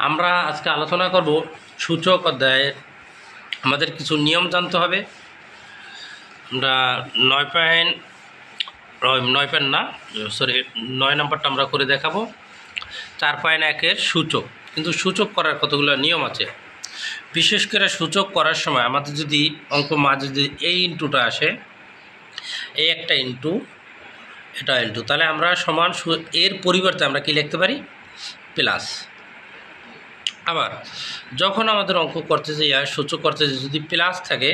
আমরা আজকে আলোচনা করব সূচক অধ্যায়ের আমাদের কিছু নিয়ম জানতে হবে। আমরা 9 নম্বরটা আমরা করে দেখাবো। 4.1-এর সূচক, কিন্তু সূচক করার কতগুলো নিয়ম আছে। বিশেষ করে সূচক করার সময় আমাদের যদি অঙ্ক মাঝে যদি এই ইনটুটা আসে, এই একটা ইনটু এটা ইনটু, তাহলে আমরা সমান এর পরিবর্তে আমরা কি লিখতে পারি? প্লাস। আবার যখন আমাদের অঙ্ক করতে যাই আর সূচক করতে যদি প্লাস থাকে,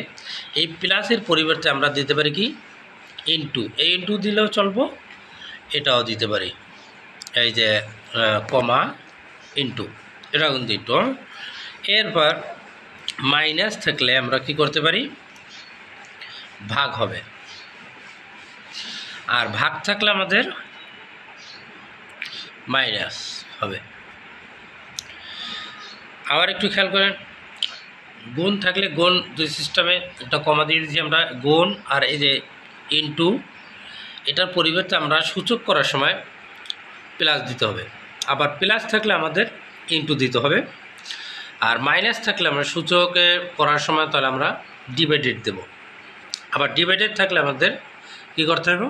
এই প্লাসের পরিবর্তে আমরা দিতে পারি কি ইনটু। এই ইনটু দিলেও চলবো, এটাও দিতে পারি, এই যে কমা ইনটু, এটা কিন্তু ইনটু। এরপর মাইনাস থাকলে আমরা কি করতে পারি? ভাগ হবে। আর ভাগ থাকলে আমাদের মাইনাস হবে। আবার একটু খেয়াল করেন, গুণ থাকলে গুণ দুই সিস্টেমে একটা কমা দিয়ে দিচ্ছি আমরা, গুণ আর এই যে ইনটু, এটার পরিবর্তে আমরা সূচক করার সময় প্লাস দিতে হবে। আবার প্লাস থাকলে আমাদের ইনটু দিতে হবে। আর মাইনাস থাকলে আমরা সূচকে করার সময় তাহলে আমরা ডিভাইডেড দেব। আবার ডিভাইডেড থাকলে আমাদের কি করতে হবে?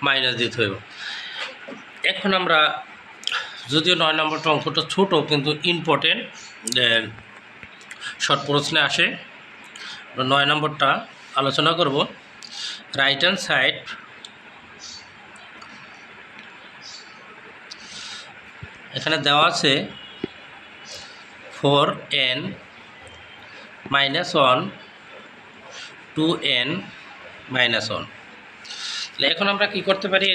মাইনাস দিতে হবে। এখন আমরা যদিও 9 নম্বরটা অঙ্কটা ছোট, কিন্তু ইম্পর্টেন্ট, শর্ট প্রশ্নে আসে। 9 নম্বরটা আলোচনা করব। রাইট হ্যান্ড সাইড এখানে দেওয়া আছে 4n - 1 2n - 1। তাহলে এখন আমরা কি করতে পারি?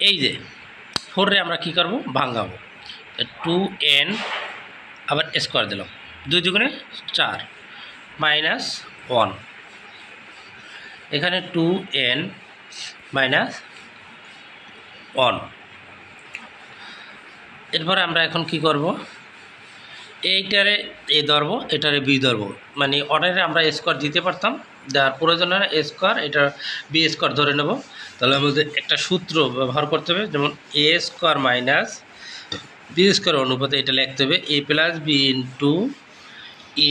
এই যে 4 রে আমরা কি করব? ভাঙাবো। 2n আবার স্কোয়ার দিলাম, 2 দুগুণে 4 - 1, এখানে 2n - 1। এরপরে আমরা এখন কি করব? এইটারে এ ধরব, এটারে বি ধরব, মানে অর্ডারে আমরা স্কোয়ার দিতে পারতাম, যার প্রয়োজন হয় স্কোয়ার, এটা বি স্কোয়ার ধরে নেব। তাহলে আমাদের একটা সূত্র ব্যবহার করতে হবে, যেমন এ স্কোয়ার মাইনাস বি স্কোয়ার অনুপাতে এটা লিখতে হবে এ প্লাস বি ইন্টু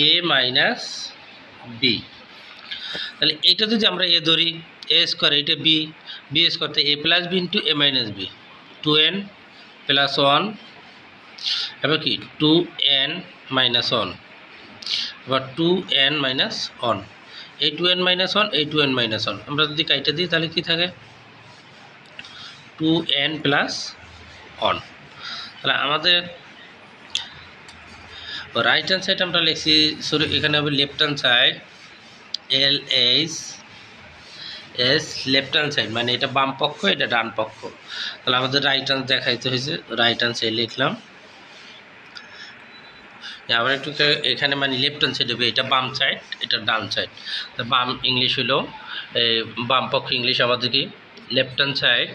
এ মাইনাস বি। তাহলে এইটা যদি আমরা এ ধরি, এ স্কোয়ার, এইটা বি, বি স্কোয়ারতে এ প্লাস বি ইন্টু এ মাইনাস বি, 2n + 1, এবার কি 2n - 1, এবার 2n - 1, এই 2n - 1, এই 2n - 1 আমরা যদি কাইটা দিই তাহলে কি থাকে? 2n + 1। তাহলে আমাদের রাইট হ্যান্ড সাইড আমরা লিখছি, সরি এখানে হবে left hand side, LHS left hand side, মানে এটা বাম পক্ষ, এটা ডান পক্ষ। তাহলে আমাদের রাইট হ্যান্ড দেখাইতে হয়েছে, রাইট হ্যান্ড সাইড লিখলাম। আবার একটু এখানে মানে লেফট হ্যান্ড সাইড হবে, এটা বাম সাইড, এটা ডান সাইড। তো বাম ইংলিশ হলো বাম পক্ষ ইংলিশ আমাদের কি লেফট হ্যান্ড সাইড,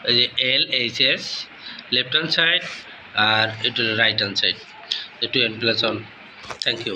এই যে LHS লেফট হ্যান্ড সাইড, আর এটা হলো right hand side, 2n + 1। Thank you.